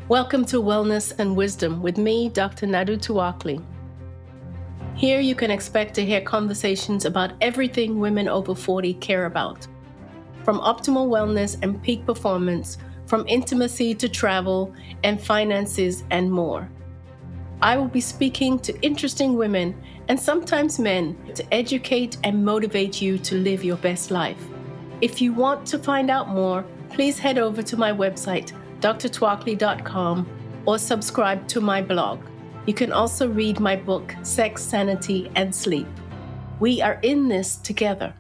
Welcome to Wellness and Wisdom with me, Dr. Nadu Tuwakli. Here you can expect to hear conversations about everything women over 40 care about. From optimal wellness and peak performance, from intimacy to travel and finances and more. I will be speaking to interesting women and sometimes men to educate and motivate you to live your best life. If you want to find out more, please head over to my website, drtwakli.com, or subscribe to my blog. You can also read my book, Sex, Sanity, and Sleep. We are in this together.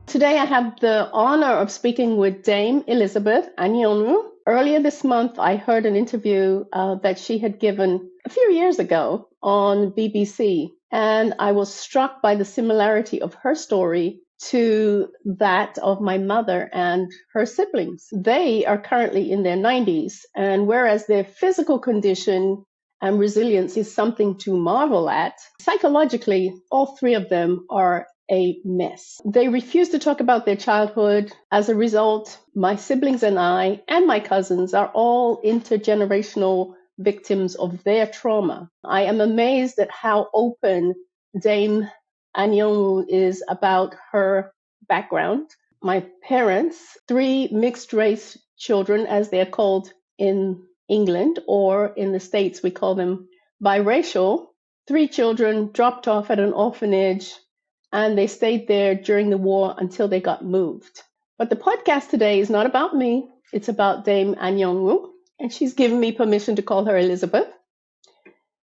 Today I have the honor of speaking with Dame Elizabeth Anionwu. Earlier this month, I heard an interview that she had given a few years ago on BBC, and I was struck by the similarity of her story to that of my mother and her siblings. They are currently in their 90s, and whereas their physical condition and resilience is something to marvel at, psychologically, all three of them are a mess. They refuse to talk about their childhood. As a result, my siblings and I and my cousins are all intergenerational victims of their trauma. I am amazed at how open Dame Anionwu is about her background. My parents, three mixed race children, as they're called in England, or in the States, we call them biracial. Three children dropped off at an orphanage, and they stayed there during the war until they got moved. But the podcast today is not about me. It's about Dame Anionwu, and she's given me permission to call her Elizabeth.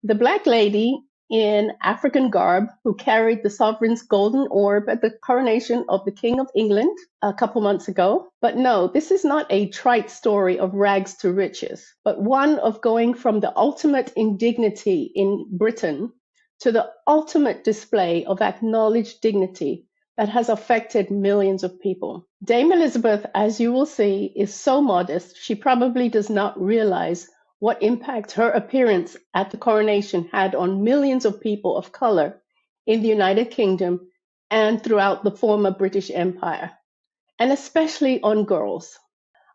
The Black lady in African garb who carried the sovereign's golden orb at the coronation of the King of England a couple months ago. But no, this is not a trite story of rags to riches, but one of going from the ultimate indignity in Britain to the ultimate display of acknowledged dignity that has affected millions of people. Dame Elizabeth, as you will see, is so modest, she probably does not realize what impact her appearance at the coronation had on millions of people of color in the United Kingdom and throughout the former British Empire, and especially on girls.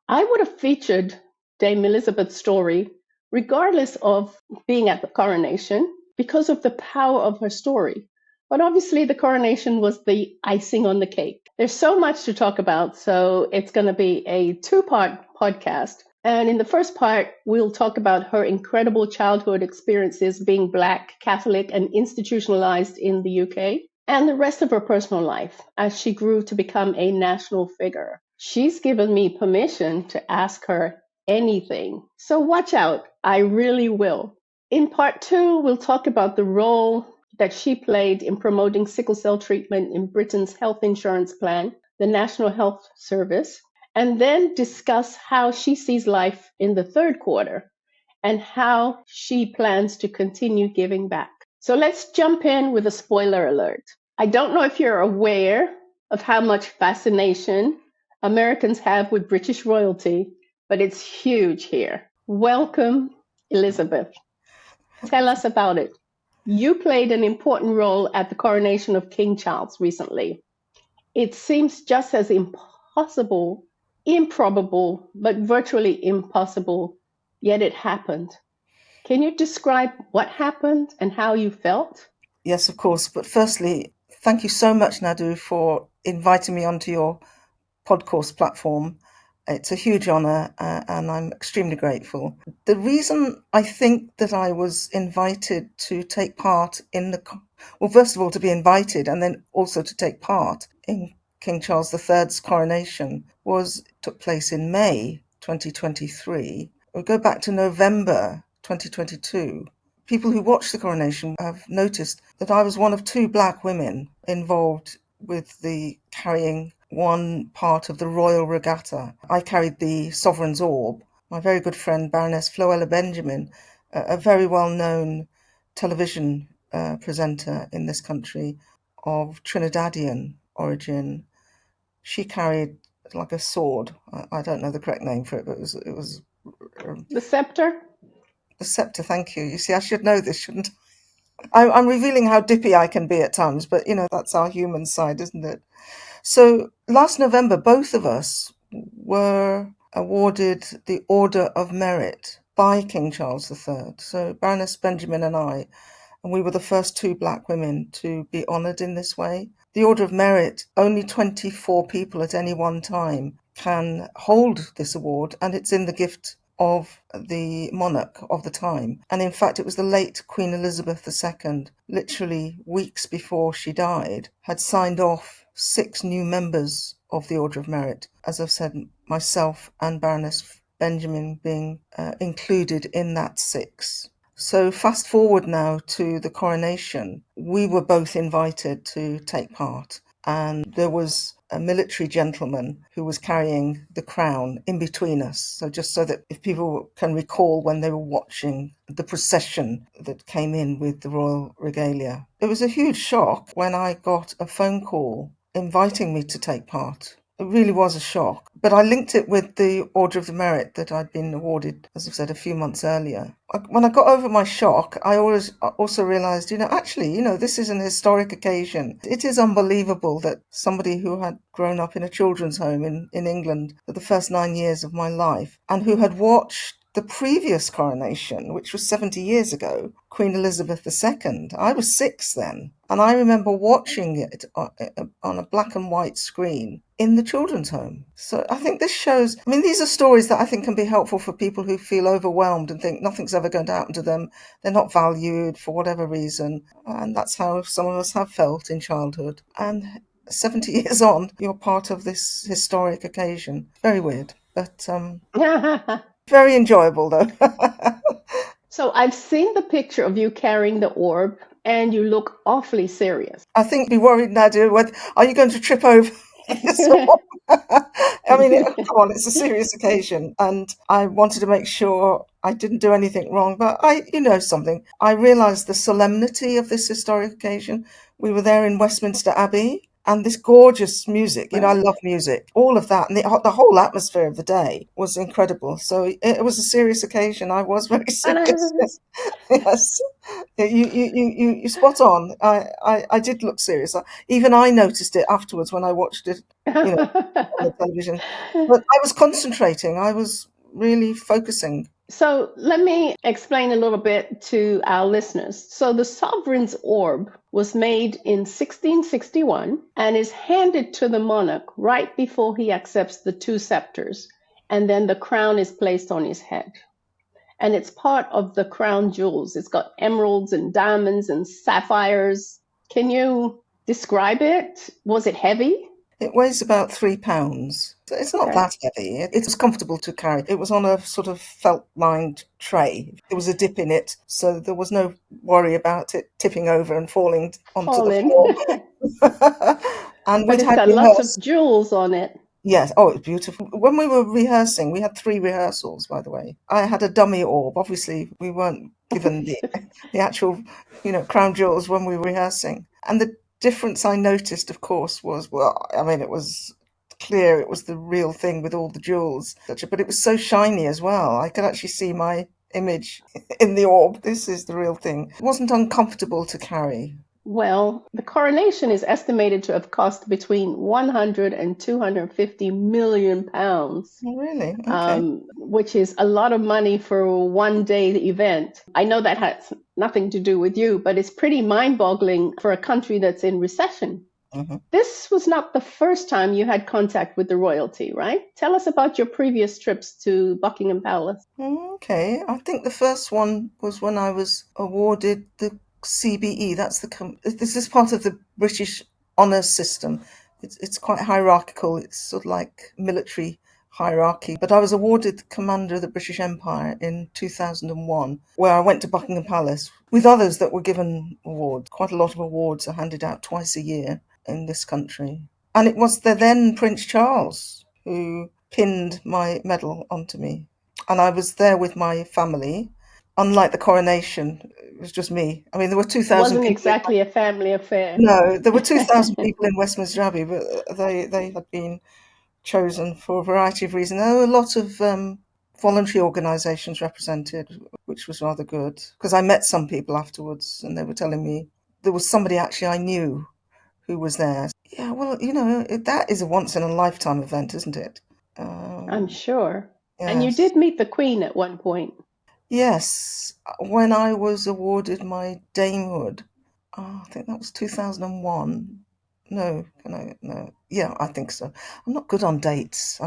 I would have featured Dame Elizabeth's story regardless of being at the coronation because of the power of her story. But obviously the coronation was the icing on the cake. There's so much to talk about, so it's going to be a two-part podcast. And in the first part, we'll talk about her incredible childhood experiences being Black, Catholic, and institutionalized in the UK, and the rest of her personal life as she grew to become a national figure. She's given me permission to ask her anything. So watch out, I really will. In part two, we'll talk about the role that she played in promoting sickle cell treatment in Britain's health insurance plan, the National Health Service, and then discuss how she sees life in the third quarter and how she plans to continue giving back. So let's jump in with a spoiler alert. I don't know if you're aware of how much fascination Americans have with British royalty, but it's huge here. Welcome, Elizabeth. Tell us about it. You played an important role at the coronation of King Charles recently. It seems just as improbable, but virtually impossible, yet it happened. Can you describe what happened and how you felt? Yes, of course. But firstly, thank you so much, Nadu, for inviting me onto your podcast platform. It's a huge honour, and I'm extremely grateful. The reason I think that I was invited to take part in first of all, to be invited and then also to take part in King Charles III's coronation took place in May 2023. We go back to November 2022. People who watched the coronation have noticed that I was one of two Black women involved with the carrying one part of the royal regatta. I carried the sovereign's orb. My very good friend Baroness Floella Benjamin, a very well-known television presenter in this country of Trinidadian origin, she carried like a sword. I don't know the correct name for it, but it was the scepter. The scepter, thank you. You see, I should know this, shouldn't I? I'm revealing how dippy I can be at times, but that's our human side, isn't it? So last November, both of us were awarded the Order of Merit by King Charles III. So Baroness Benjamin and we were the first two black women to be honoured in this way. The Order of Merit, only 24 people at any one time can hold this award, and it's in the gift of the monarch of the time. And in fact, it was the late Queen Elizabeth II, literally weeks before she died, had signed off 6 new members of the Order of Merit. As I've said, myself and Baroness Benjamin being included in that 6. So fast forward now to the coronation. We were both invited to take part, and there was a military gentleman who was carrying the crown in between us. So just so that if people can recall when they were watching the procession that came in with the royal regalia. It was a huge shock when I got a phone call inviting me to take part. It really was a shock. But I linked it with the Order of the Merit that I'd been awarded, as I've said, a few months earlier. When I got over my shock, I also realised, actually, this is an historic occasion. It is unbelievable that somebody who had grown up in a children's home in England for the first 9 years of my life, and who had watched the previous coronation, which was 70 years ago, Queen Elizabeth II. I was 6 then, and I remember watching it on a black and white screen in the children's home. So I think this shows, these are stories that I think can be helpful for people who feel overwhelmed and think nothing's ever going to happen to them. They're not valued for whatever reason. And that's how some of us have felt in childhood. And 70 years on, you're part of this historic occasion. Very weird, but very enjoyable though. So I've seen the picture of you carrying the orb, and you look awfully serious. I think be worried, Nadia, are you going to trip over? Come on, it's a serious occasion, and I wanted to make sure I didn't do anything wrong. But something, I realised the solemnity of this historic occasion. We were there in Westminster Abbey, and this gorgeous music, I love music, all of that, and the whole atmosphere of the day was incredible. So it was a serious occasion. I was very serious. Yes. You spot on. I did look serious. Even I noticed it afterwards when I watched it, on the television. But I was concentrating. I was really focusing. So let me explain a little bit to our listeners. So the sovereign's orb was made in 1661 and is handed to the monarch right before he accepts the 2 scepters, and then the crown is placed on his head. And it's part of the crown jewels. It's got emeralds and diamonds and sapphires. Can you describe it? Was it heavy? It weighs about 3 pounds. It's not that heavy. It was comfortable to carry. It was on a sort of felt-lined tray. There was a dip in it, so there was no worry about it tipping over and falling onto the floor. And but it's got lots of jewels on it. Yes. Oh, it's beautiful. When we were rehearsing, we had 3 rehearsals, by the way. I had a dummy orb. Obviously, we weren't given the actual, crown jewels when we were rehearsing. And the difference I noticed, of course, was, it was clear it was the real thing with all the jewels, but it was so shiny as well. I could actually see my image in the orb. This is the real thing. It wasn't uncomfortable to carry. Well, the coronation is estimated to have cost between 100 and 250 million pounds. Oh, really? Okay. Which is a lot of money for a one-day event. I know that has nothing to do with you, but it's pretty mind-boggling for a country that's in recession. Mm-hmm. This was not the first time you had contact with the royalty, right? Tell us about your previous trips to Buckingham Palace. Okay. I think the first one was when I was awarded the CBE. This is part of the British honours system. It's quite hierarchical. It's sort of like military hierarchy. But I was awarded Commander of the British Empire in 2001, where I went to Buckingham Palace with others that were given awards. Quite a lot of awards are handed out twice a year in this country. And it was the then Prince Charles who pinned my medal onto me. And I was there with my family. Unlike the coronation, it was just me. There were 2,000 people. It wasn't exactly a family affair. No, there were 2,000 people in Westminster Abbey, but they had been chosen for a variety of reasons. There were a lot of voluntary organisations represented, which was rather good, because I met some people afterwards and they were telling me there was somebody actually I knew who was there. Yeah, well, that is a once-in-a-lifetime event, isn't it? I'm sure. And you Yes. did meet the Queen at one point. Yes. When I was awarded my damehood, I think that was 2001. No, no. Yeah, I think so. I'm not good on dates.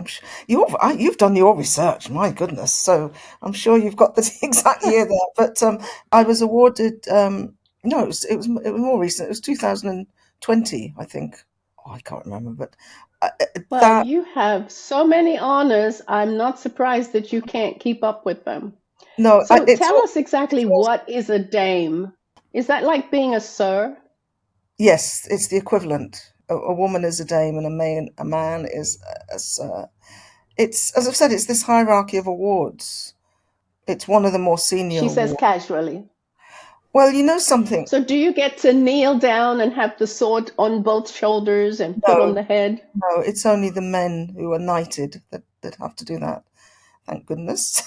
You've done your research, my goodness. So I'm sure you've got the exact year there. But I was awarded. No, it was more recent. It was 2020, I think. Oh, I can't remember, but Well, that you have so many honors. I'm not surprised that you can't keep up with them. no, So it's tell all. us exactly what is a dame. Is that like being a sir? Yes, it's the equivalent. A woman is a dame, and a man is a sir. It's, as I've said, it's this hierarchy of awards. It's one of the more senior She says awards. casually. Well, you know something? So do you get to kneel down and have the sword on both shoulders and put on No, the head? no, it's only the men who are knighted that have to do that. Thank goodness.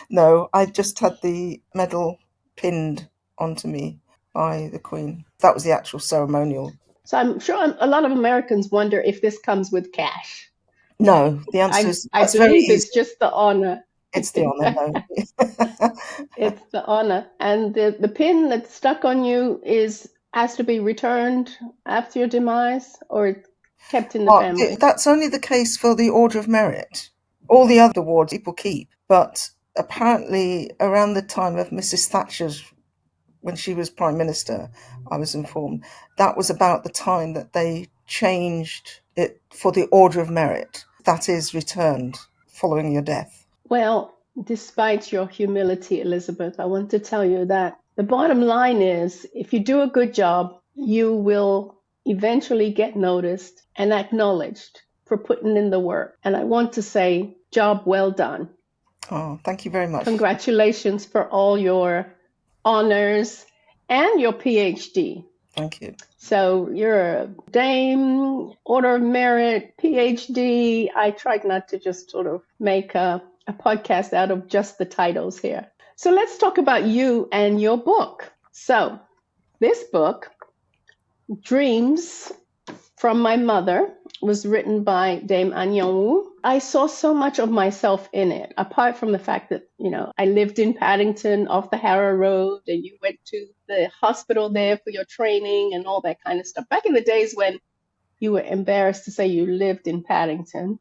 No, I just had the medal pinned onto me by the Queen. That was the actual ceremonial. So I'm sure a lot of Americans wonder if this comes with cash. No, the answer I is I that's very believe it's easy. just the honor. It's the honour, no. It's the honor. And the pin that's stuck on you is has to be returned after your demise or it's kept in the Well, family. that's only the case for the Order of Merit. All the other awards people keep, but apparently around the time of Mrs. Thatcher's, when she was Prime Minister, I was informed, that was about the time that they changed it for the Order of Merit. That is returned following your death. Well, despite your humility, Elizabeth, I want to tell you that the bottom line is if you do a good job, you will eventually get noticed and acknowledged for putting in the work. And I want to say, job well done. Oh, thank you very much. Congratulations for all your honors and your PhD. Thank you. So you're a Dame, Order of Merit, PhD. I tried not to just sort of make a podcast out of just the titles here. So let's talk about you and your book. So this book, Dreams from My Mother, was written by Dame Anionwu. I saw so much of myself in it, apart from the fact that, I lived in Paddington off the Harrow Road and you went to the hospital there for your training and all that kind of stuff. Back in the days when you were embarrassed to say you lived in Paddington,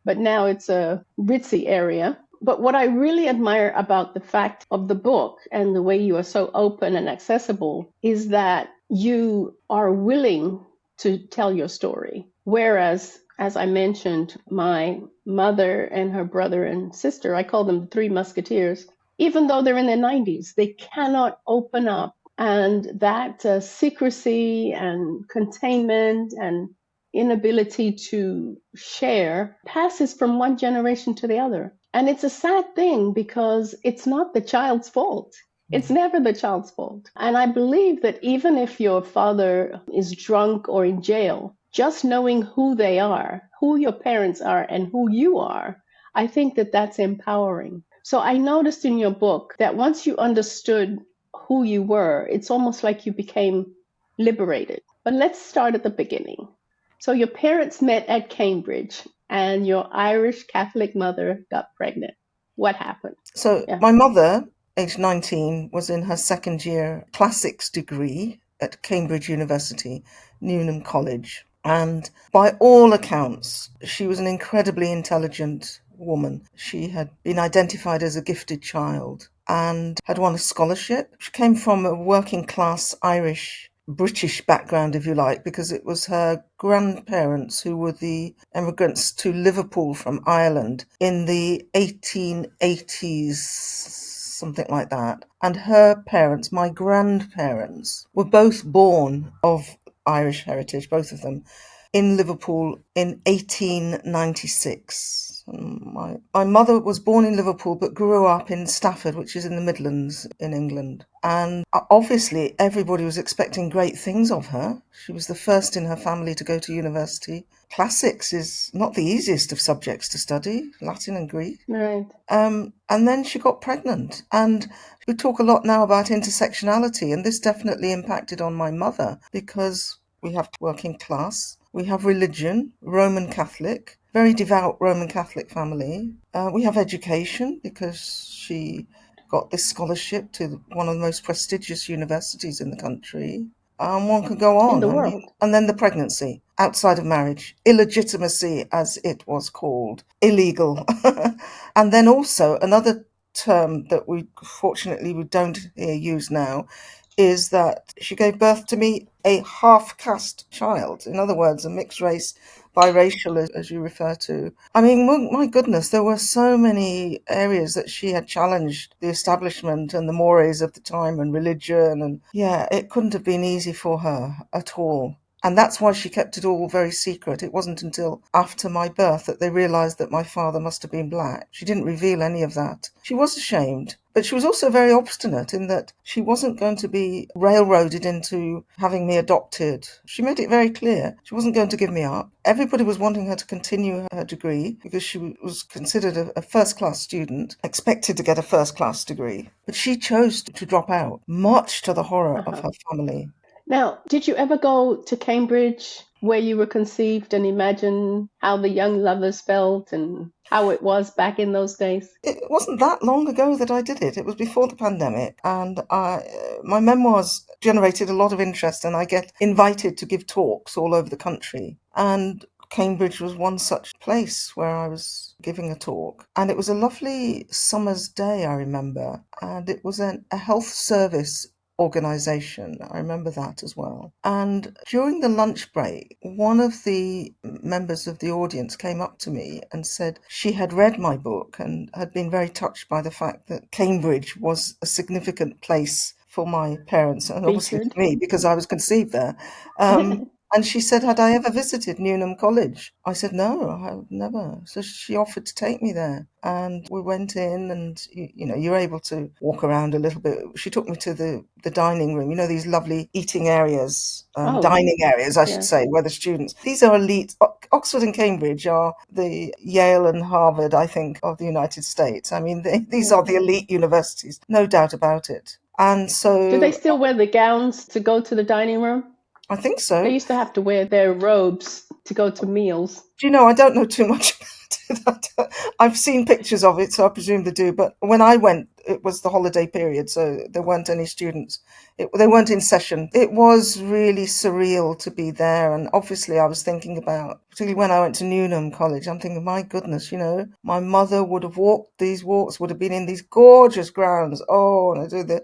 but now it's a ritzy area. But what I really admire about the fact of the book and the way you are so open and accessible is that you are willing to tell your story. Whereas, as I mentioned, my mother and her brother and sister, I call them the Three Musketeers, even though they're in their 90s, they cannot open up. And that secrecy and containment and inability to share passes from one generation to the other. And it's a sad thing because it's not the child's fault. It's never the child's fault. And I believe that even if your father is drunk or in jail, just knowing who they are, who your parents are, and who you are, I think that that's empowering. So I noticed in your book that once you understood who you were, it's almost like you became liberated. But let's start at the beginning. So your parents met at Cambridge and your Irish Catholic mother got pregnant. What happened? So Yeah. my mother, aged 19, was in her second year classics degree at Cambridge University, Newnham College. And by all accounts, she was an incredibly intelligent woman. She had been identified as a gifted child and had won a scholarship. She came from a working class Irish British background, if you like, because it was her grandparents who were the immigrants to Liverpool from Ireland in the 1880s, something like that. And her parents, my grandparents, were both born of Irish heritage, both of them, in Liverpool in 1896. My mother was born in Liverpool but grew up in Stafford, which is in the Midlands in England. And obviously everybody was expecting great things of her. She was the first in her family to go to university. Classics is not the easiest of subjects to study, Latin and Greek. Right. And then she got pregnant. And we talk a lot now about intersectionality, and this definitely impacted on my mother because we have working class, we have religion, Roman Catholic, very devout Roman Catholic family. We have education because she got this scholarship to one of the most prestigious universities in the country. One could go In on. the I mean, world. and then the pregnancy outside of marriage, illegitimacy as it was called, illegal. And then also another term that we don't hear used now is that she gave birth to me a half-caste child. In other words, a mixed race, biracial, as you refer to. I mean, my goodness, there were so many areas that she had challenged the establishment and the mores of the time and religion. And yeah, it couldn't have been easy for her at all. And that's why she kept it all very secret. It wasn't until after my birth that they realised that my father must have been black. She didn't reveal any of that. She was ashamed, but she was also very obstinate in that she wasn't going to be railroaded into having me adopted. She made it very clear she wasn't going to give me up. Everybody was wanting her to continue her degree because she was considered a first-class student, expected to get a first-class degree. But she chose to drop out, much to the horror of Uh-huh. her family. Now, did you ever go to Cambridge where you were conceived and imagine how the young lovers felt and how it was back in those days? It wasn't that long ago that I did it. It was before the pandemic, and my memoirs generated a lot of interest, and I get invited to give talks all over the country. And Cambridge was one such place where I was giving a talk. And it was a lovely summer's day, I remember, and it was a health service organisation. I remember that as well. And during the lunch break, one of the members of the audience came up to me and said she had read my book and had been very touched by the fact that Cambridge was a significant place for my parents and obviously Featured. for me because I was conceived there. And she said, had I ever visited Newnham College? I said, no, I've never. So she offered to take me there. And we went in and, you're able to walk around a little bit. She took me to the dining room, these lovely eating areas, Oh, dining areas, I should yeah. say, where the students, these are elite. Oxford and Cambridge are the Yale and Harvard, I think, of the United States. I mean, these Yeah. are the elite universities, no doubt about it. And Do they so still wear the gowns to go to the dining room? I think They so. used to have to wear their robes to go to meals. Do you know, I don't know too much about it. I've seen pictures of it, so I presume they do. But when I went, it was the holiday period, so there weren't any students. They weren't in session. It was really surreal to be there. And obviously, I was thinking about, particularly when I went to Newnham College, I'm thinking, my goodness, my mother would have walked these walks, would have been in these gorgeous grounds. Oh, and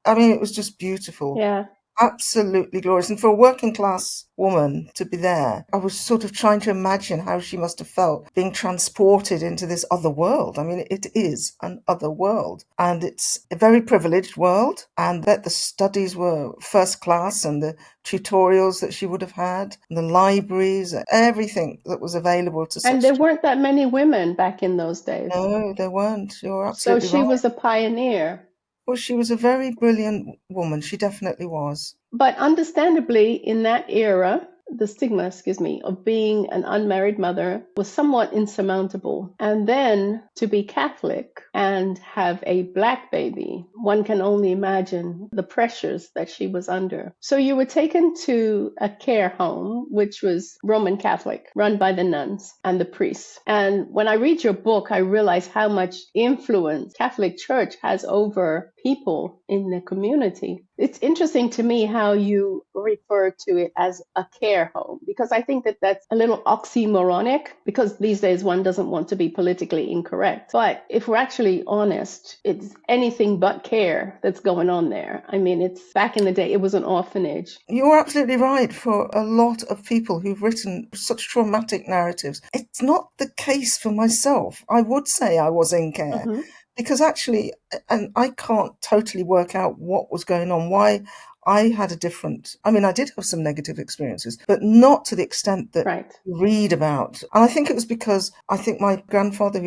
I mean, it was just beautiful. Yeah. Absolutely glorious. And for a working class woman to be there, I was sort of trying to imagine how she must have felt being transported into this other world. I mean, it is an other world. And it's a very privileged world. And that the studies were first class and the tutorials that she would have had, and the libraries, everything that was available to And such there students. weren't that many women back in those days. No, there weren't. You're So absolutely she right. was a pioneer. Well, she was a very brilliant woman. She definitely was. But understandably, in that era, the stigma, of being an unmarried mother was somewhat insurmountable. And then to be Catholic and have a black baby, one can only imagine the pressures that she was under. So you were taken to a care home, which was Roman Catholic, run by the nuns and the priests. And when I read your book, I realize how much influence Catholic Church has over people in the community. It's interesting to me how you refer to it as a care home, because I think that that's a little oxymoronic, because these days one doesn't want to be politically incorrect. But if we're actually honest, it's anything but care that's going on there. I mean, it's back in the day, it was an orphanage. You're absolutely right. For a lot of people who've written such traumatic narratives, it's not the case for myself. I would say I was in care. Mm-hmm. Because actually, and I can't totally work out what was going on, why I had I did have some negative experiences, but not to the extent that Right. you read about. And I think it was because I think my grandfather,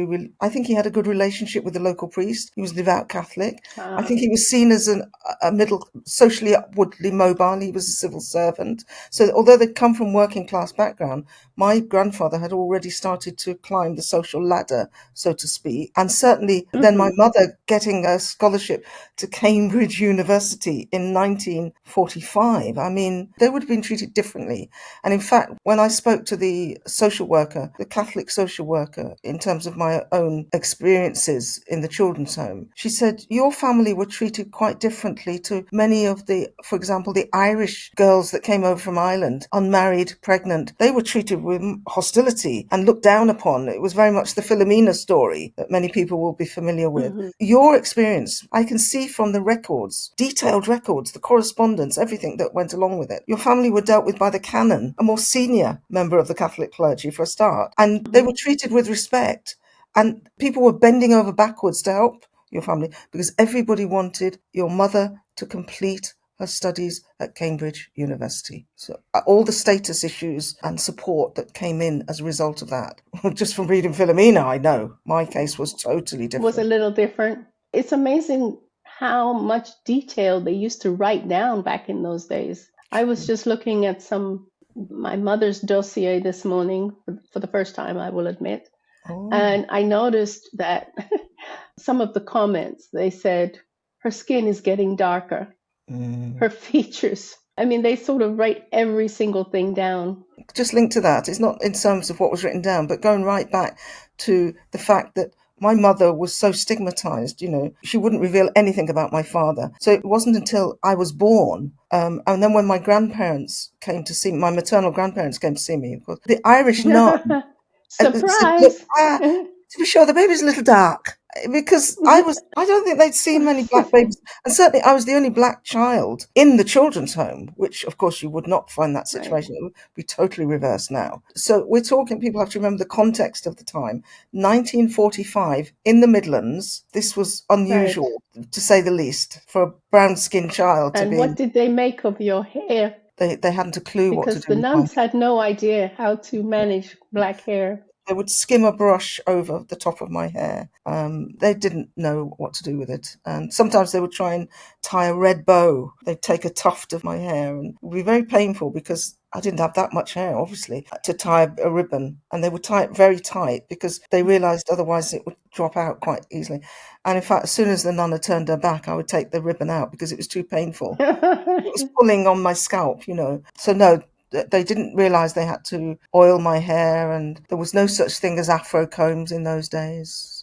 I think he had a good relationship with the local priest. He was a devout Catholic. I think he was seen as a middle, socially upwardly mobile. He was a civil servant. So although they'd come from working class background, my grandfather had already started to climb the social ladder, so to speak. And certainly then my mother getting a scholarship to Cambridge University in 19 1945, I mean, they would have been treated differently. And in fact, when I spoke to the social worker, the Catholic social worker, in terms of my own experiences in the children's home, she said, your family were treated quite differently to many of the, for example, the Irish girls that came over from Ireland, unmarried, pregnant. They were treated with hostility and looked down upon. It was very much the Philomena story that many people will be familiar with. Mm-hmm. Your experience, I can see from the records, detailed records, the correspondence, everything that went along with it. Your family were dealt with by the canon, a more senior member of the Catholic clergy for a start, and they were treated with respect. And people were bending over backwards to help your family because everybody wanted your mother to complete her studies at Cambridge University. So all the status issues and support that came in as a result of that. Just from reading Philomena, I know my case was totally different. Was a little different. It's amazing how much detail they used to write down back in those days. I was just looking at my mother's dossier this morning for the first time, I will admit. Oh. And I noticed that some of the comments, they said, her skin is getting darker, her features. I mean, they sort of write every single thing down. Just linked to that, it's not in terms of what was written down, but going right back to the fact that my mother was so stigmatized, she wouldn't reveal anything about my father. So it wasn't until I was born, and then when my grandparents came to see me, my maternal grandparents came to see me, of course, the Irish nun Surprise! said, look, to be sure, the baby's a little dark. Because I don't think they'd seen many black babies. And certainly I was the only black child in the children's home, which of course you would not find that situation. Right. It would be totally reversed now. So we're talking, people have to remember the context of the time. 1945 in the Midlands, this was unusual, right, to say the least, for a brown-skinned child to be. And what did they make of your hair? They hadn't a clue what to do. Because the nuns had no idea how to manage black hair. They would skim a brush over the top of my hair. They didn't know what to do with it. And sometimes they would try and tie a red bow. They'd take a tuft of my hair, and it would be very painful because I didn't have that much hair, obviously, to tie a ribbon. And they would tie it very tight because they realised otherwise it would drop out quite easily. And in fact, as soon as the nun had turned her back, I would take the ribbon out because it was too painful. It was pulling on my scalp, So no, they didn't realise they had to oil my hair, and there was no such thing as afro combs in those days.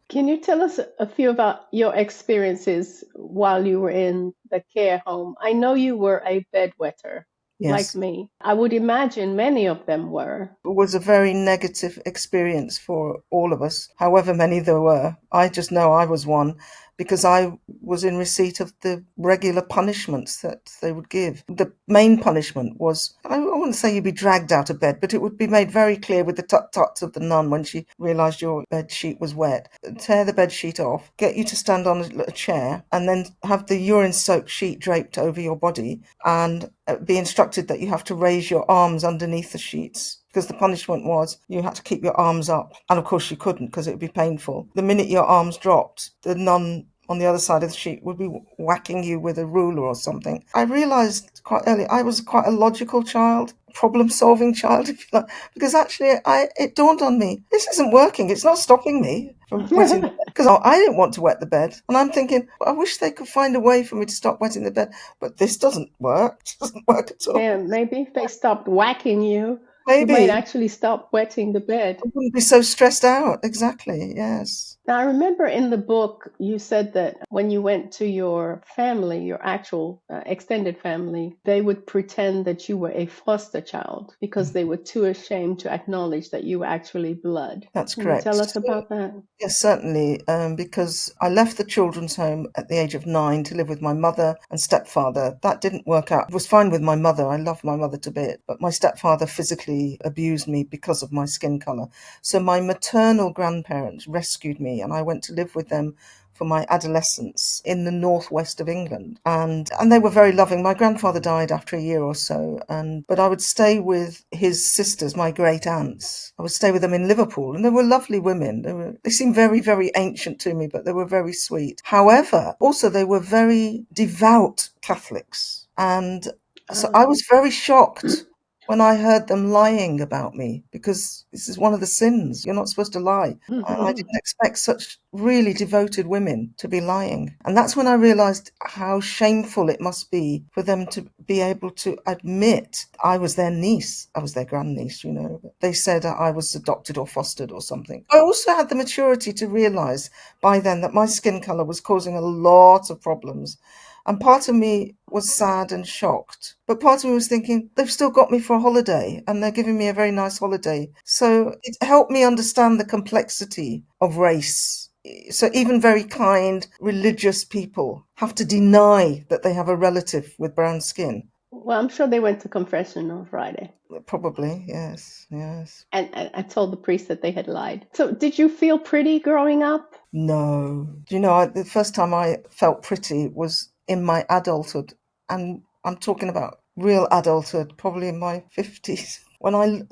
Can you tell us a few about your experiences while you were in the care home? I know you were a bedwetter. Yes. Like me. I would imagine many of them were. It was a very negative experience for all of us, however many there were. I just know I was one because I was in receipt of the regular punishments that they would give. The main punishment was, I wouldn't say you'd be dragged out of bed, but it would be made very clear with the tut-tuts of the nun when she realised your bed sheet was wet. Tear the bed sheet off, get you to stand on a chair, and then have the urine-soaked sheet draped over your body, and be instructed that you have to raise your arms underneath the sheets, because the punishment was you had to keep your arms up. And of course you couldn't because it would be painful. The minute your arms dropped, the nun on the other side of the sheet would be whacking you with a ruler or something. I realised quite early I was quite a logical child, problem-solving child, if you like, because actually it dawned on me, this isn't working. It's not stopping me from wetting the bed, because I didn't want to wet the bed. And I'm thinking, I wish they could find a way for me to stop wetting the bed, but this doesn't work. It doesn't work at all. Yeah, maybe if they stopped whacking you, maybe you might actually stop wetting the bed. I wouldn't be so stressed out. Exactly, yes. Now, I remember in the book, you said that when you went to your family, your actual extended family, they would pretend that you were a foster child because they were too ashamed to acknowledge that you were actually blood. That's Can correct. you tell us about that? Yes, certainly, because I left the children's home at the age of 9 to live with my mother and stepfather. That didn't work out. It was fine with my mother. I loved my mother to bits, but my stepfather physically abused me because of my skin colour. So my maternal grandparents rescued me, and I went to live with them for my adolescence in the northwest of England, and they were very loving. My grandfather died after a year or so, but I would stay with his sisters, my great aunts. I would stay with them in Liverpool, and they were lovely women. They seemed very, very ancient to me, but they were very sweet. However, also they were very devout Catholics, and so I was very shocked when I heard them lying about me, because this is one of the sins. You're not supposed to lie. I didn't expect such really devoted women to be lying. And that's when I realized how shameful it must be for them to be able to admit I was their niece. I was their grandniece, you know. They said I was adopted or fostered or something. I also had the maturity to realize by then that my skin color was causing a lot of problems. And part of me was sad and shocked. But part of me was thinking, they've still got me for a holiday and they're giving me a very nice holiday. So it helped me understand the complexity of race. So even very kind, religious people have to deny that they have a relative with brown skin. Well, I'm sure they went to confession on Friday. Probably, yes, yes. And I told the priest that they had lied. So did you feel pretty growing up? No. You know, the first time I felt pretty was in my adulthood. And I'm talking about real adulthood, probably in my 50s, when I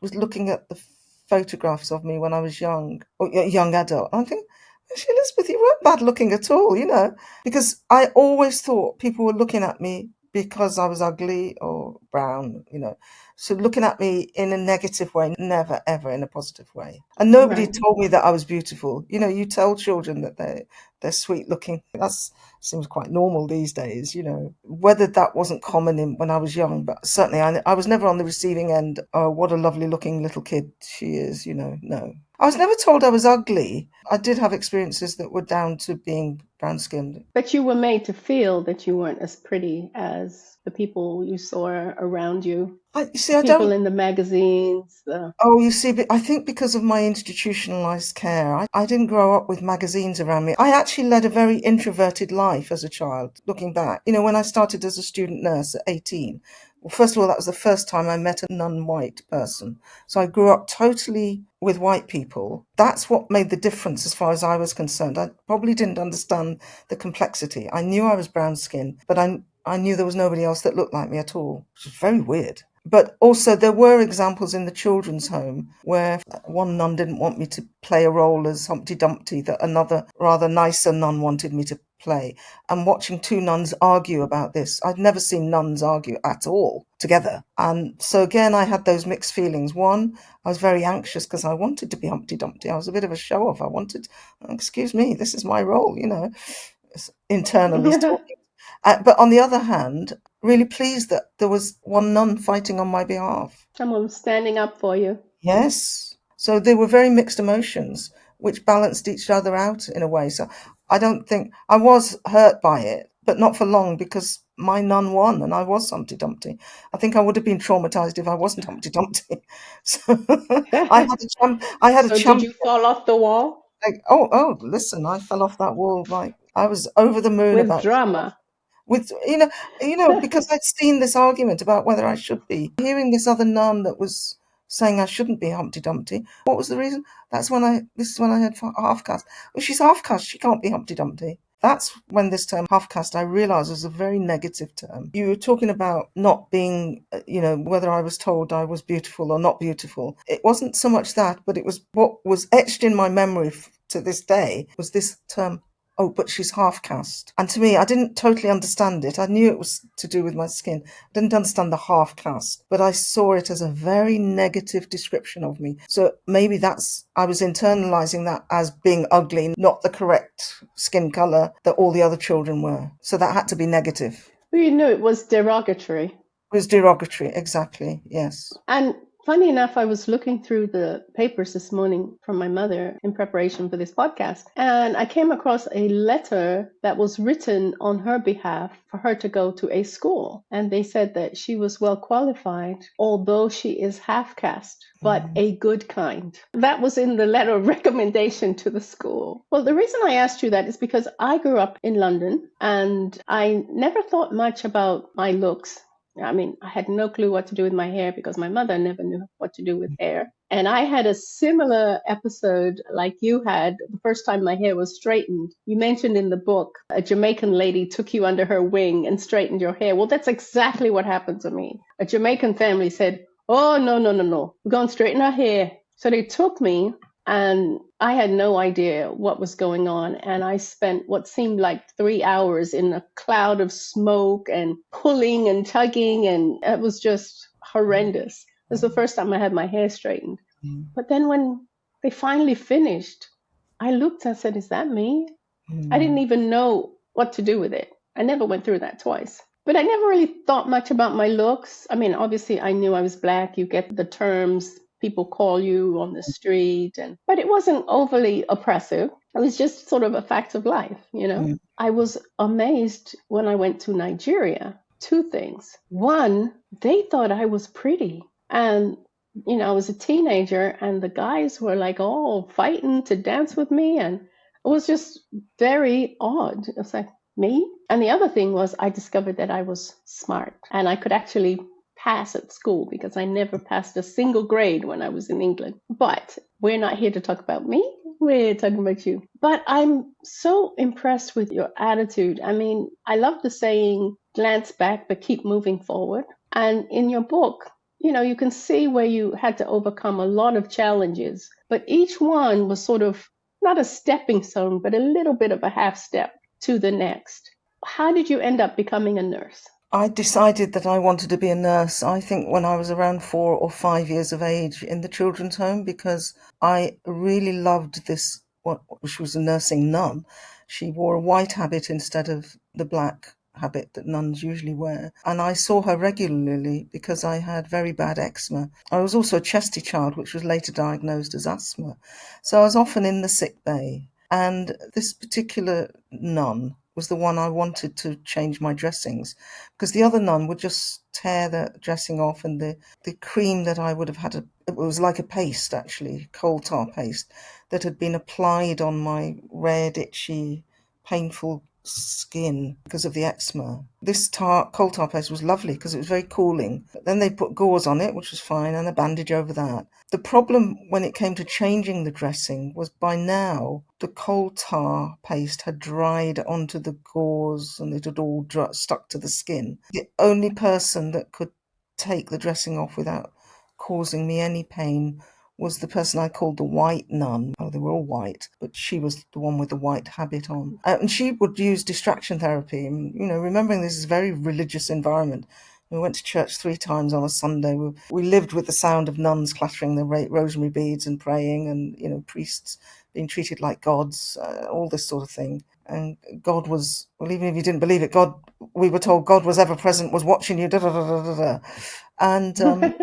was looking at the photographs of me when I was young, or a young adult. And I think, actually, Elizabeth, you weren't bad looking at all, you know, because I always thought people were looking at me because I was ugly or brown, you know. So looking at me in a negative way, never, ever in a positive way. And nobody Right. told me that I was beautiful. You know, you tell children that they're sweet looking. That seems quite normal these days, you know. Whether that wasn't common when I was young, but certainly I was never on the receiving end. Oh, what a lovely looking little kid she is, you know. No. I was never told I was ugly. I did have experiences that were down to being brown skinned. But you were made to feel that you weren't as pretty as the people you saw around you. You see, I People don't. in the magazines. Oh, you see, I think because of my institutionalized care, I didn't grow up with magazines around me. I actually led a very introverted life as a child, looking back. You know, when I started as a student nurse at 18, well, first of all, that was the first time I met a non-white person. So I grew up totally with white people. That's what made the difference as far as I was concerned. I probably didn't understand the complexity. I knew I was brown skinned, but I knew there was nobody else that looked like me at all, which was very weird. But also there were examples in the children's home where one nun didn't want me to play a role as Humpty Dumpty that another rather nicer nun wanted me to play. And watching two nuns argue about this, I'd never seen nuns argue at all together. And so again, I had those mixed feelings. One, I was very anxious because I wanted to be Humpty Dumpty. I was a bit of a show off. I wanted, excuse me, this is my role, you know, internally talking. But on the other hand, really pleased that there was one nun fighting on my behalf. Someone was standing up for you. Yes. So they were very mixed emotions, which balanced each other out in a way. So I don't think I was hurt by it, but not for long because my nun won and I was Humpty Dumpty. I think I would have been traumatized if I wasn't Humpty Dumpty. So I had a So did champion. you fall off the wall Like, listen, I fell off that wall. Like I was over the moon with about drama? with because I'd seen this argument about whether I should be hearing this other nun that was saying I shouldn't be Humpty Dumpty. What was the reason? This is when I heard half caste. Well, she's half caste, she can't be Humpty Dumpty. That's when this term half caste I realised was a very negative term. You were talking about not being, whether I was told I was beautiful or not beautiful. It wasn't so much that, but it was what was etched in my memory to this day was this term, oh, but she's half caste. And to me, I didn't totally understand it. I knew it was to do with my skin. I didn't understand the half caste, but I saw it as a very negative description of me. So maybe I was internalizing that as being ugly, not the correct skin color that all the other children were. So that had to be negative. Well, you knew it was derogatory. It was derogatory, exactly, yes. And funny enough, I was looking through the papers this morning from my mother in preparation for this podcast, and I came across a letter that was written on her behalf for her to go to a school. And they said that she was well qualified, although she is half caste, but a good kind. That was in the letter of recommendation to the school. Well, the reason I asked you that is because I grew up in London and I never thought much about my looks. I mean, I had no clue what to do with my hair because my mother never knew what to do with hair. And I had a similar episode like you had the first time my hair was straightened. You mentioned in the book a Jamaican lady took you under her wing and straightened your hair. Well, that's exactly what happened to me. A Jamaican family said, oh, no. We're going to straighten our hair. So they took me and I had no idea what was going on. And I spent what seemed like 3 hours in a cloud of smoke and pulling and tugging. And it was just horrendous. It was the first time I had my hair straightened. But then when they finally finished, I looked and said, is that me? I didn't even know what to do with it. I never went through that twice. But I never really thought much about my looks. I mean, obviously, I knew I was Black. You get the terms, people call you on the street, but it wasn't overly oppressive. It was just sort of a fact of life, you know? I was amazed when I went to Nigeria. Two things. One, they thought I was pretty. And you know, I was a teenager and the guys were like all fighting to dance with me. And it was just very odd. It was like, me? And the other thing was I discovered that I was smart and I could actually pass at school because I never passed a single grade when I was in England. But we're not here to talk about me. We're talking about you. But I'm so impressed with your attitude. I mean, I love the saying, glance back, but keep moving forward. And in your book, you know, you can see where you had to overcome a lot of challenges, but each one was sort of not a stepping stone, but a little bit of a half step to the next. How did you end up becoming a nurse? I decided that I wanted to be a nurse, I think, when I was around 4 or 5 years of age in the children's home, because I really loved this, she was a nursing nun. She wore a white habit instead of the black habit that nuns usually wear. And I saw her regularly because I had very bad eczema. I was also a chesty child, which was later diagnosed as asthma. So I was often in the sick bay. And this particular nun was the one I wanted to change my dressings, because the other nun would just tear the dressing off, and the cream that I would have had, it was like a paste actually, coal tar paste, that had been applied on my red, itchy, painful skin because of the eczema. This coal tar paste was lovely because it was very cooling. But then they put gauze on it, which was fine, and a bandage over that. The problem when it came to changing the dressing was by now the coal tar paste had dried onto the gauze and it had all stuck to the skin. The only person that could take the dressing off without causing me any pain was the person I called the white nun. Oh, they were all white, but she was the one with the white habit on. And she would use distraction therapy. And, you know, remembering this is a very religious environment. We went to church 3 times on a Sunday. We lived with the sound of nuns clattering their rosemary beads and praying, and, you know, priests being treated like gods, all this sort of thing. And God was, well, even if you didn't believe it, God, we were told God was ever present, was watching you, da da da da da da. And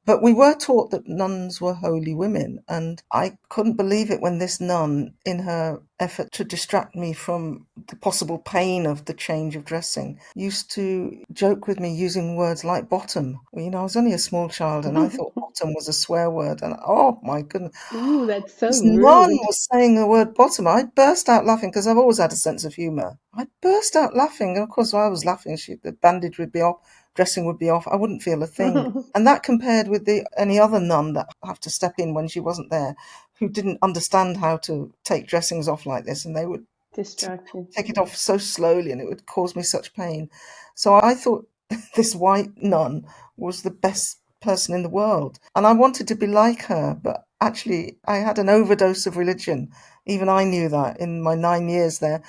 but we were taught that nuns were holy women, and I couldn't believe it when this nun, in her effort to distract me from the possible pain of the change of dressing, used to joke with me using words like bottom. Well, you know, I was only a small child and I thought bottom was a swear word, and oh my goodness. Ooh, that's so This nun rude. was saying the word bottom. I burst out laughing because I've always had a sense of humour. I burst out laughing, and of course, while I was laughing, the bandage would be off, dressing would be off. I wouldn't feel a thing. And that compared with any other nun that have to step in when she wasn't there, who didn't understand how to take dressings off like this, and they would Distraction. take it off so slowly, and it would cause me such pain. So I thought this white nun was the best person in the world, and I wanted to be like her, but actually I had an overdose of religion. Even I knew that in my 9 years there.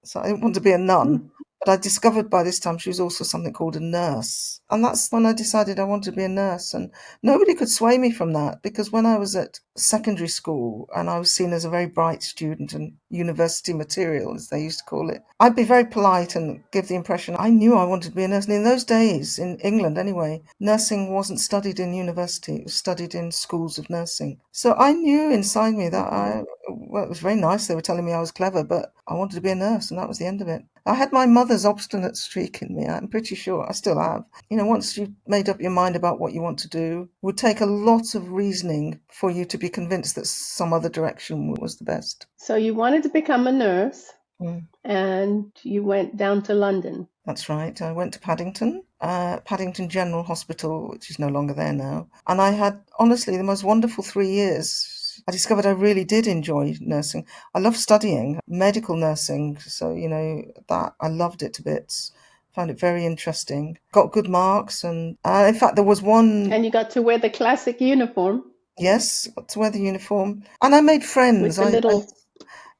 So I didn't want to be a nun. But I discovered by this time she was also something called a nurse. And that's when I decided I wanted to be a nurse. And nobody could sway me from that, because when I was at secondary school and I was seen as a very bright student and university material, as they used to call it, I'd be very polite and give the impression I knew I wanted to be a nurse. And in those days, in England anyway, nursing wasn't studied in university. It was studied in schools of nursing. So I knew inside me that well, it was very nice. They were telling me I was clever, but I wanted to be a nurse, and that was the end of it. I had my mother's obstinate streak in me. I'm pretty sure I still have. You know, once you've made up your mind about what you want to do, it would take a lot of reasoning for you to be convinced that some other direction was the best. So you wanted to become a nurse, Mm. and you went down to London. That's right. I went to Paddington General Hospital, which is no longer there now. And I had, honestly, the most wonderful 3 years. I discovered I really did enjoy nursing. I love studying medical nursing. So, you know, that I loved it to bits. Found it very interesting. Got good marks. And in fact, there was one. And you got to wear the classic uniform. Yes, got to wear the uniform. And I made friends. With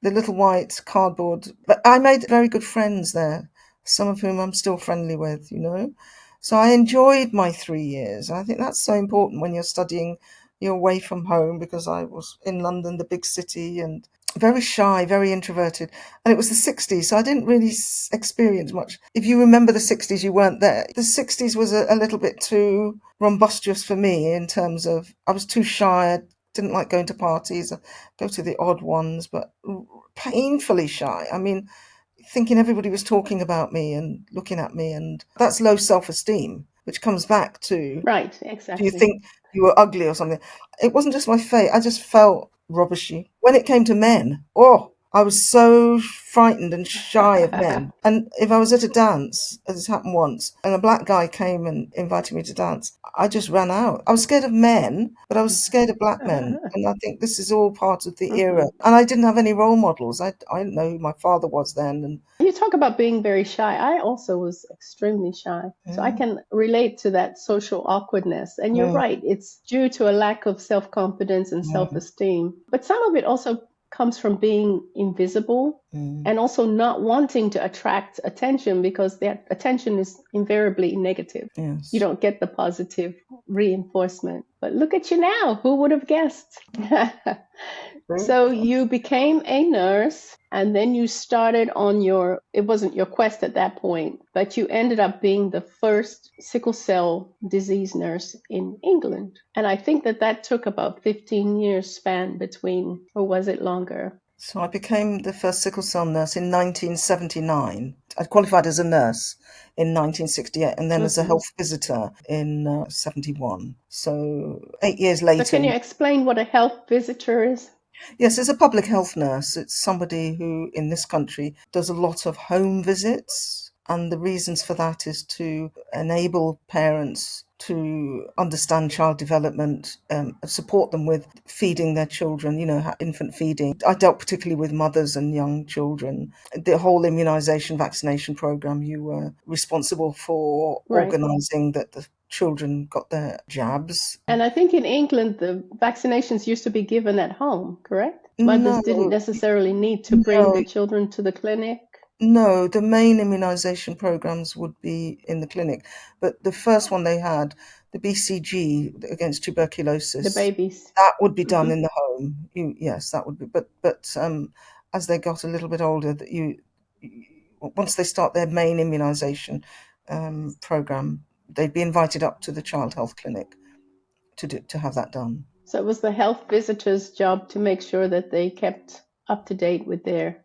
The little white cardboard. But I made very good friends there, some of whom I'm still friendly with, you know. So I enjoyed my 3 years. I think that's so important when you're studying, you're away from home, because I was in London, the big city, and very shy, very introverted. And it was the 60s, so I didn't really experience much. If you remember the 60s, you weren't there. The 60s was a little bit too rumbustious for me in terms of I was too shy. I didn't like going to parties. I go to the odd ones, but painfully shy. I mean, thinking everybody was talking about me and looking at me, and that's low self-esteem, which comes back to, Right, do you exactly. think you were ugly or something? It wasn't just my face, I just felt rubbishy. When it came to men, oh, I was so frightened and shy of men. And if I was at a dance, as has happened once, and a black guy came and invited me to dance, I just ran out. I was scared of men, but I was scared of black men. And I think this is all part of the era. And I didn't have any role models. I didn't know who my father was then. And You talk about being very shy. I also was extremely shy. So I yeah, can relate to that social awkwardness. And you're mm, right, it's due to a lack of self confidence and self mm, esteem. But some of it also comes from being invisible mm, and also not wanting to attract attention because that attention is invariably negative. You yes. don't get the positive reinforcement. But look at you now. Who would have guessed? So you became a nurse and then you started on your, it wasn't your quest at that point, but you ended up being the first sickle cell disease nurse in England. And I think that that took about 15 years span between, or was it longer? So I became the first sickle cell nurse in 1979. I qualified as a nurse in 1968 and then as a Hmm. health visitor in 71. So 8 years So later. can you explain what a health visitor is? Yes, as a public health nurse, it's somebody who in this country does a lot of home visits. And the reasons for that is to enable parents to understand child development, support them with feeding their children, infant feeding. I dealt particularly with mothers and young children. The whole immunisation vaccination programme, you were responsible for Right. organising that the children got their jabs. And I think in England, the vaccinations used to be given at home, correct? Mothers No, didn't necessarily need to bring no, the children to the clinic. No, the main immunisation programs would be in the clinic, but the first one they had, the BCG against The tuberculosis, babies. that would be done Hmm. in the home. Yes, that would be. But as they got a little bit older, once they start their main immunisation program, they'd be invited up to the child health clinic to have that done. So it was the health visitor's job to make sure that they kept up to date with their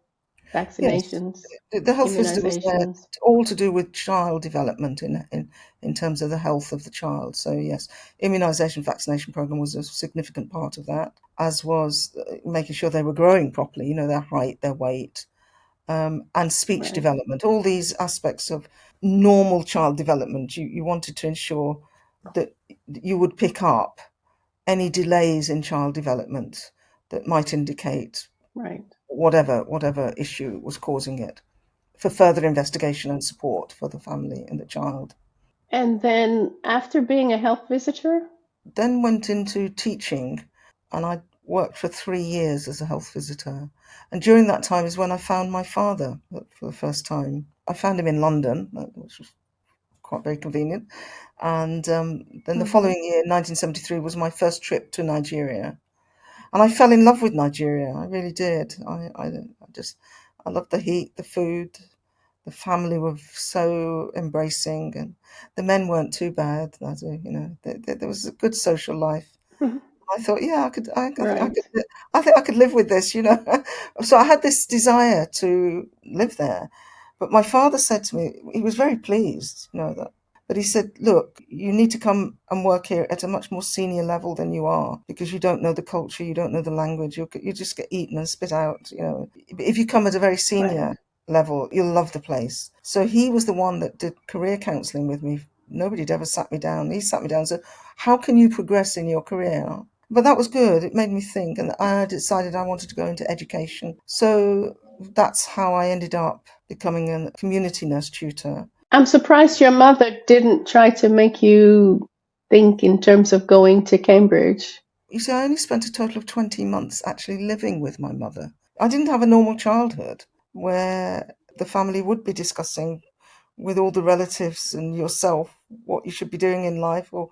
Yes, vaccinations, the health visitor was there, immunizations. all to do with child development in terms of the health of the child. So yes, immunisation vaccination program was a significant part of that, as was making sure they were growing properly, their height, their weight, and speech Right, development. All these aspects of normal child development, you wanted to ensure that you would pick up any delays in child development that might indicate right. whatever issue was causing it, for further investigation and support for the family and the child. And then after being a health visitor, Then went into teaching, and I worked for 3 years as a health visitor. And during that time is when I found my father for the first time. I found him in London, which was quite very convenient. And then the hmm, following year, 1973, was my first trip to Nigeria. And I fell in love with Nigeria. I really did. I loved the heat, the food. The family were so embracing, and the men weren't too bad. There was a good social life. I thought, yeah, I right, could, I think I could live with this. So I had this desire to live there, but my father said to me, he was very pleased, that. But he said, look, you need to come and work here at a much more senior level than you are, because you don't know the culture, you don't know the language, you just get eaten and spit out. If you come at a very right. senior level, you'll love the place. So he was the one that did career counselling with me. Nobody'd ever sat me down. He sat me down and said, how can you progress in your career? But that was good. It made me think, and I decided I wanted to go into education. So that's how I ended up becoming a community nurse tutor. I'm surprised your mother didn't try to make you think in terms of going to Cambridge. You see, I only spent a total of 20 months actually living with my mother. I didn't have a normal childhood where the family would be discussing with all the relatives and yourself, what you should be doing in life, or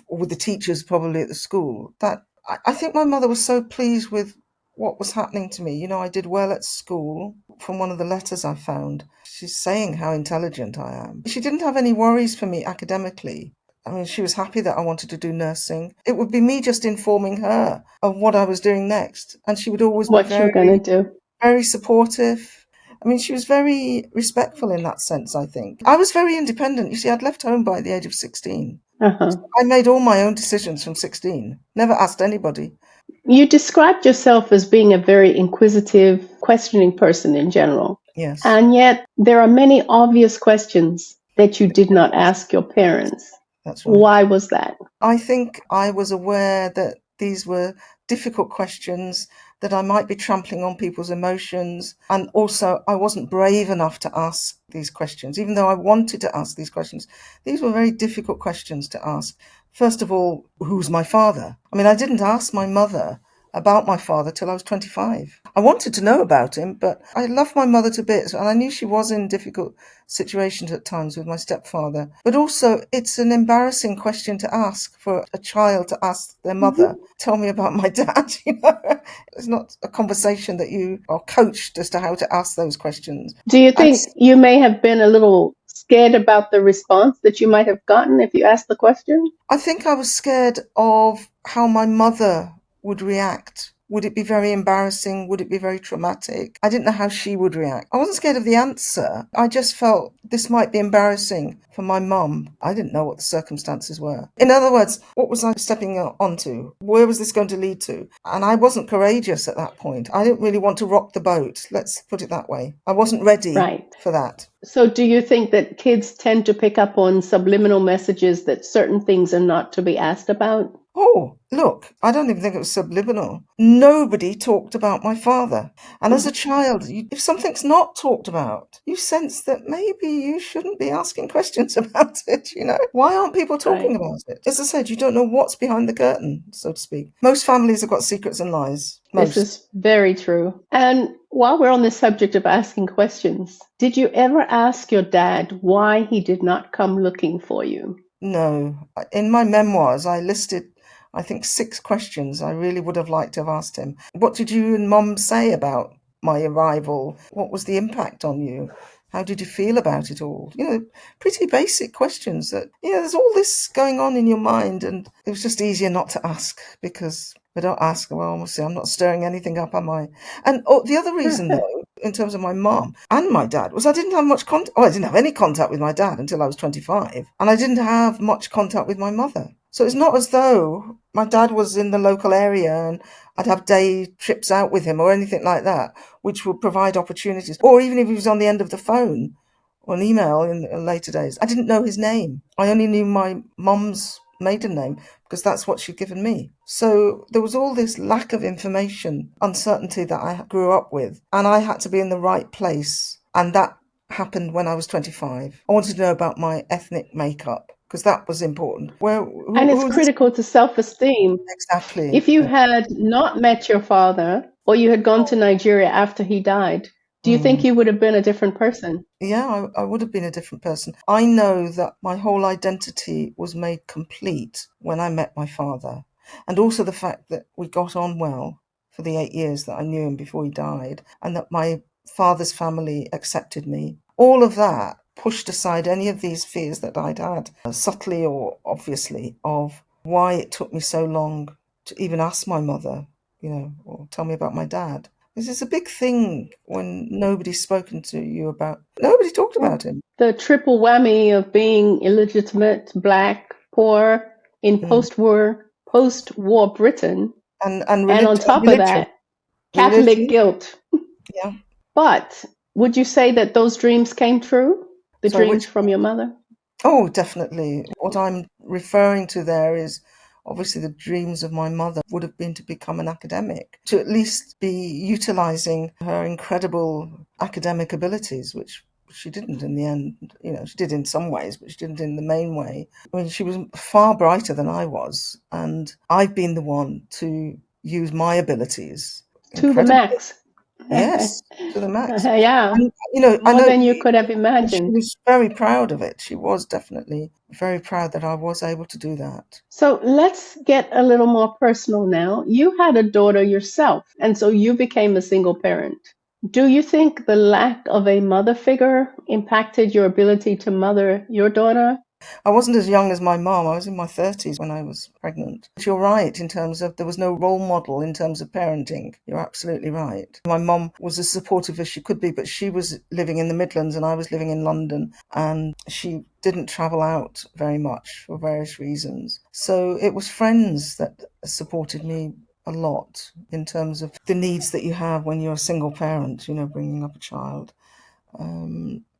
with the teachers probably at the school. That I think my mother was so pleased with what was happening to me. You know, I did well at school. From one of the letters I found, she's saying how intelligent I am. She didn't have any worries for me academically. I mean, she was happy that I wanted to do nursing. It would be me just informing her of what I was doing next. And she would always be What you're going to do. very supportive. I mean, she was very respectful in that sense, I think. I was very independent. You see, I'd left home by the age of 16. Uh-huh. I made all my own decisions from 16, never asked anybody. You described yourself as being a very inquisitive, questioning person in general. Yes. And yet there are many obvious questions that you did not ask your parents. That's right. Why was that? I think I was aware that these were difficult questions, that I might be trampling on people's emotions. And also, I wasn't brave enough to ask these questions, even though I wanted to ask these questions. These were very difficult questions to ask. First of all, who's my father? I mean, I didn't ask my mother about my father till I was 25. I wanted to know about him, but I loved my mother to bits, and I knew she was in difficult situations at times with my stepfather. But also, it's an embarrassing question to ask for a child to ask their mother, tell me about my dad, you know. It's not a conversation that you are coached as to how to ask those questions. Do you think you may have been a little scared about the response that you might have gotten if you asked the question? I think I was scared of how my mother would react. Would it be very embarrassing? Would it be very traumatic? I didn't know how she would react. I wasn't scared of the answer. I just felt this might be embarrassing for my mum. I didn't know what the circumstances were. In other words, what was I stepping onto? Where was this going to lead to? And I wasn't courageous at that point. I didn't really want to rock the boat. Let's put it that way. I wasn't ready for that. So do you think that kids tend to pick up on subliminal messages that certain things are not to be asked about? Oh, look, I don't even think it was subliminal. Nobody talked about my father. And as a child, if something's not talked about, you sense that maybe you shouldn't be asking questions about it, you know? Why aren't people talking about it? As I said, you don't know what's behind the curtain, so to speak. Most families have got secrets and lies. Most. This is very true. And while we're on the subject of asking questions, did you ever ask your dad why he did not come looking for you? No. In my memoirs, I listed, I think, 6 questions I really would have liked to have asked him. What did you and Mum say about my arrival? What was the impact on you? How did you feel about it all? You know, pretty basic questions that, you know, there's all this going on in your mind, and it was just easier not to ask, because if I don't ask, well, obviously I'm not stirring anything up, am I? And the other reason, though, in terms of my mom and my dad, was I didn't have much contact. Oh, I didn't have any contact with my dad until I was 25, and I didn't have much contact with my mother. So it's not as though my dad was in the local area and I'd have day trips out with him or anything like that, which would provide opportunities. Or even if he was on the end of the phone or an email in later days, I didn't know his name. I only knew my mum's maiden name because that's what she'd given me. So there was all this lack of information, uncertainty that I grew up with, and I had to be in the right place. And that happened when I was 25. I wanted to know about my ethnic makeup, because that was important. And it's critical to self-esteem. Exactly. If you had not met your father, or you had gone to Nigeria after he died, do you think you would have been a different person? Yeah, I would have been a different person. I know that my whole identity was made complete when I met my father. And also the fact that we got on well for the 8 years that I knew him before he died, and that my father's family accepted me. All of that pushed aside any of these fears that I'd had, subtly or obviously, of why it took me so long to even ask my mother, you know, or tell me about my dad. This is a big thing when nobody's spoken to you about, nobody talked about him. The triple whammy of being illegitimate, black, poor in post-war Britain, and on top of that, Catholic guilt. Yeah. But would you say that those dreams came true? The dreams from your mother? Oh, definitely. What I'm referring to there is obviously the dreams of my mother would have been to become an academic, to at least be utilizing her incredible academic abilities, which she didn't in the end. You know, she did in some ways, but she didn't in the main way. I mean, she was far brighter than I was, and I've been the one to use my abilities to the max. Yes, to the max. Yeah, And, I more know than you could have she imagined. was very proud of it. She was definitely very proud that I was able to do that. So let's get a little more personal now. You had a daughter yourself, and so you became a single parent. Do you think the lack of a mother figure impacted your ability to mother your daughter? I wasn't as young as my mom. I was in my 30s when I was pregnant. But you're right in terms of there was no role model in terms of parenting. You're absolutely right. My mom was as supportive as she could be, but she was living in the Midlands and I was living in London, and she didn't travel out very much for various reasons. So it was friends that supported me a lot in terms of the needs that you have when you're a single parent, bringing up a child.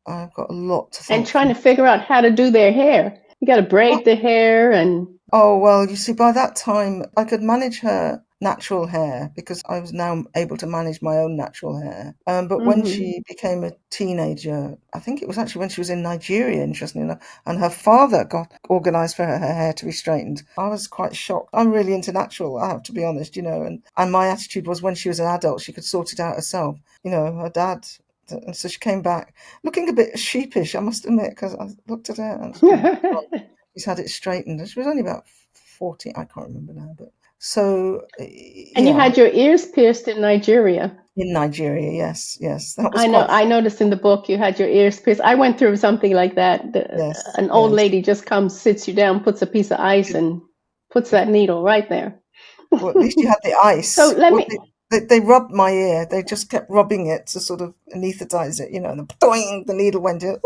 I've got a lot to And thank trying them. to figure out how to do their hair. You got to braid the hair and Oh, well, you see, by that time, I could manage her natural hair because I was now able to manage my own natural hair. But when mhm. she became a teenager, I think it was actually when she was in Nigeria, interestingly enough, and her father got organised for her hair to be straightened. I was quite shocked. I'm really into natural, I have to be honest, and my attitude was when she was an adult, she could sort it out herself. Her dad. And so she came back looking a bit sheepish, I must admit, because I looked at her and I said, oh my God, she's had it straightened. And she was only about 40, I can't remember now. But so, And you yeah, had your ears pierced in Nigeria. in Nigeria, yes, yes, that was I know. quite, I noticed in the book you had your ears pierced. I went through something like that. yes, An old yes. lady just comes, sits you down, puts a piece of ice, and puts that needle right there. Well, at least you had the So ice. let Well, me. they rubbed my ear. They just kept rubbing it to sort of anesthetize it, and the boing, the needle went in,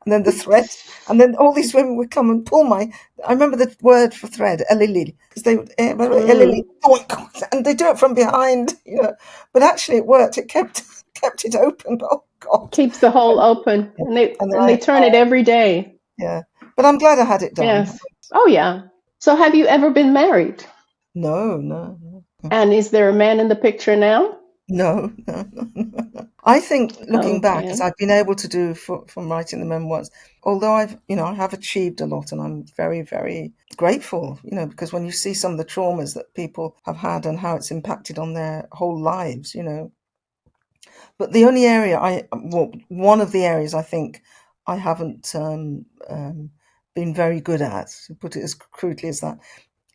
and then the thread, and then all these women would come and pull my. I remember the word for thread, elili, because they would elili, Mm, boink, and they do it from behind. But actually, it worked. It kept it open. Oh God! keeps the hole open, Yeah. and they And and they turn it every day. yeah, but I'm glad I had it done. Yes. Oh yeah. So have you ever been married? No, no, no. And is there a man in the picture now? No, no, no. I think looking back, as Okay. I've been able to do from writing the memoirs, although I have achieved a lot and I'm very, very grateful, because when you see some of the traumas that people have had and how it's impacted on their whole lives. But the only area one of the areas I think I haven't been very good at, to put it as crudely as that,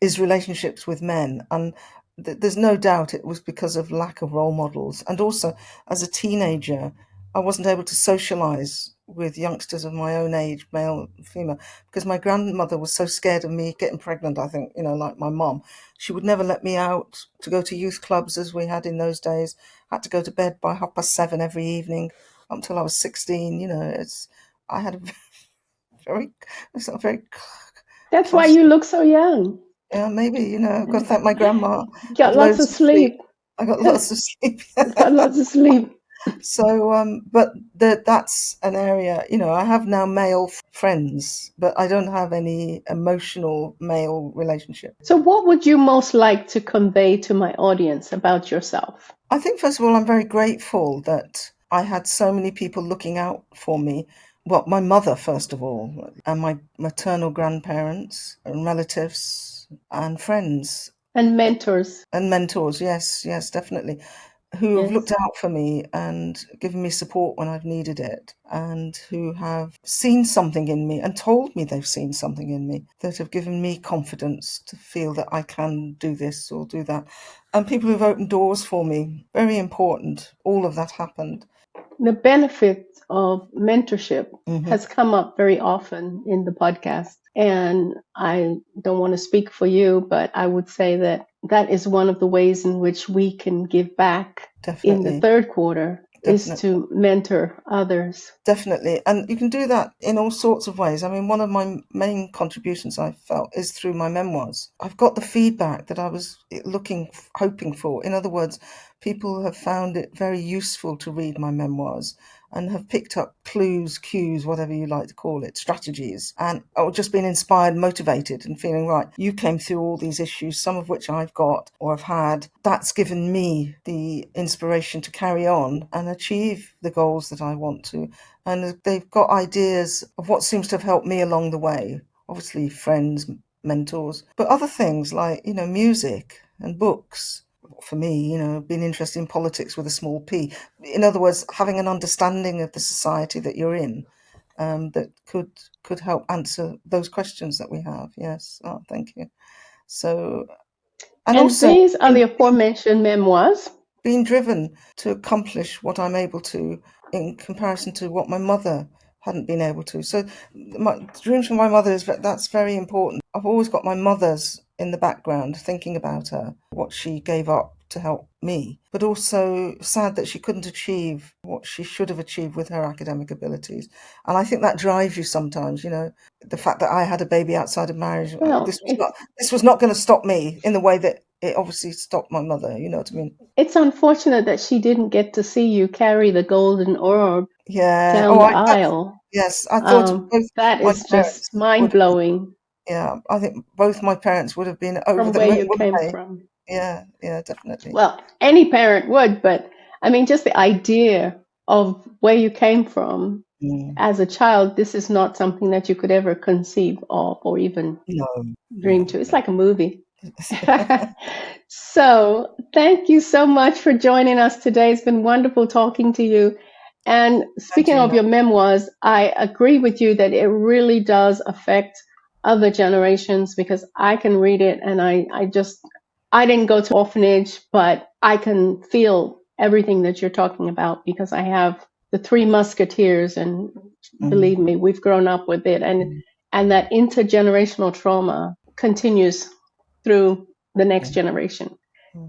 is relationships with men. And there's no doubt it was because of lack of role models. And also, as a teenager, I wasn't able to socialize with youngsters of my own age, male and female, because my grandmother was so scared of me getting pregnant, I think, like my mom. She would never let me out to go to youth clubs as we had in those days. I had to go to bed by 7:30 every evening up until I was 16. I had a very, it's not very That's why close. you look so young. Yeah, maybe, I've got to thank my grandma. Got Had lots loads of of sleep. sleep. I got lots of sleep. Got lots of sleep. So, but that's an area, I have now male friends, but I don't have any emotional male relationship. So what would you most like to convey to my audience about yourself? I think, first of all, I'm very grateful that I had so many people looking out for me. Well, my mother, first of all, and my maternal grandparents and relatives and friends And mentors. and mentors. Yes, yes, definitely. Who have looked Yes. out for me and given me support when I've needed it, and who have seen something in me and told me they've seen something in me, that have given me confidence to feel that I can do this or do that. And people who've opened doors for me, very important. All of that happened. The benefit of mentorship Hmm. has come up very often in the podcast. And I don't want to speak for you, but I would say that that is one of the ways in which we can give back in the Definitely, third quarter is definitely. to mentor others. Definitely. And you can do that in all sorts of ways. I mean, one of my main contributions I felt is through my memoirs. I've got the feedback that I was hoping for. In other words, people have found it very useful to read my memoirs and have picked up clues, cues, whatever you like to call it, strategies, and or just been inspired, motivated, and feeling, right, you came through all these issues, some of which I've got or have had. That's given me the inspiration to carry on and achieve the goals that I want to. And they've got ideas of what seems to have helped me along the way. Obviously, friends, mentors, but other things like, music and books, for me, being interested in politics with a small p. In other words, having an understanding of the society that you're in, that could help answer those questions that we have. Yes. Oh, thank you. So, and And also these are the aforementioned memoirs. being driven to accomplish what I'm able to in comparison to what my mother hadn't been able to. So my dreams from my mother that's very important. I've always got my mother's in the background, thinking about her, what she gave up to help me, but also sad that she couldn't achieve what she should have achieved with her academic abilities. And I think that drives you sometimes, the fact that I had a baby outside of marriage. Well, This was not going to stop me in the way that it obviously stopped my mother. You know what I mean? it's unfortunate that she didn't get to see you carry the golden orb Yeah. down the aisle. Yes. I thought both That my is just parents would. mind-blowing Yeah. I think both my parents would have been over from the where moon, you wouldn't came they? from. Yeah. Yeah. Definitely. Well, any parent would, but I mean, just the idea of where you came from as a child, this is not something that you could ever conceive of or even dream to. It's like a movie. So thank you so much for joining us today. It's been wonderful talking to you. And speaking of your memoirs, I agree with you that it really does affect other generations, because I can read it and I didn't go to orphanage, but I can feel everything that you're talking about, because I have the Three Musketeers, and believe me, we've grown up with it. And that intergenerational trauma continues through the next generation.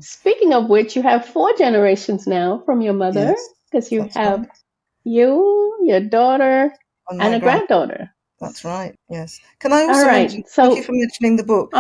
Speaking of which, you have 4 generations now from your mother, because you have you, your daughter, and a granddaughter. That's right. Yes. Can I also mention? Thank you for mentioning the book.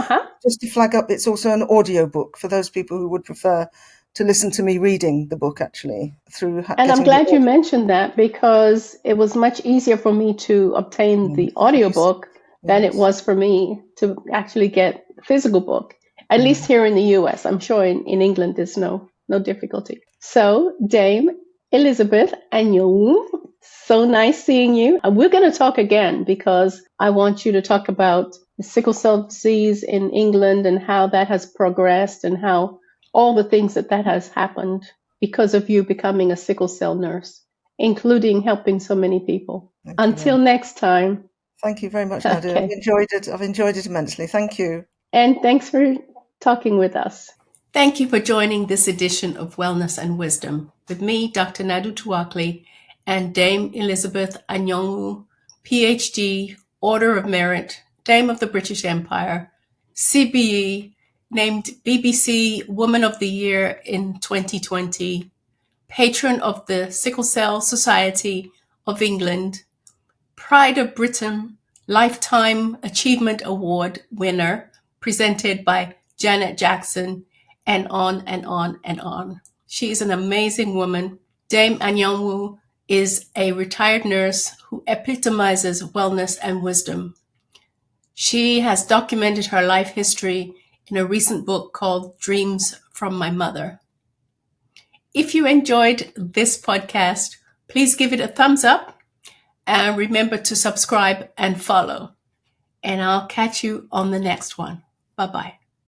Just to flag up, it's also an audio book for those people who would prefer to listen to me reading the book, actually, through. And I'm glad you mentioned that, because it was much easier for me to obtain the audiobook than it was for me to actually get the physical book. At least here in the US. I'm sure in England there's no difficulty. So, Dame Elizabeth Anionwu, so nice seeing you. We're going to talk again, because I want you to talk about the sickle cell disease in England and how that has progressed, and how all the things that has happened because of you becoming a sickle cell nurse, including helping so many people. Until next time. Thank you very much, Nadia. I've enjoyed it immensely. Thank you. And thanks for talking with us. Thank you for joining this edition of Wellness and Wisdom with me, Dr. Nadu Tuwakli, and Dame Elizabeth Anionwu, PhD, Order of Merit, Dame of the British Empire, CBE, named BBC Woman of the Year in 2020, Patron of the Sickle Cell Society of England, Pride of Britain Lifetime Achievement Award winner, presented by Janet Jackson, and on and on and on. She is an amazing woman. Dame Anionwu is a retired nurse who epitomizes wellness and wisdom. She has documented her life history in a recent book called Dreams from My Mother. If you enjoyed this podcast, please give it a thumbs up and remember to subscribe and follow. And I'll catch you on the next one. Bye-bye.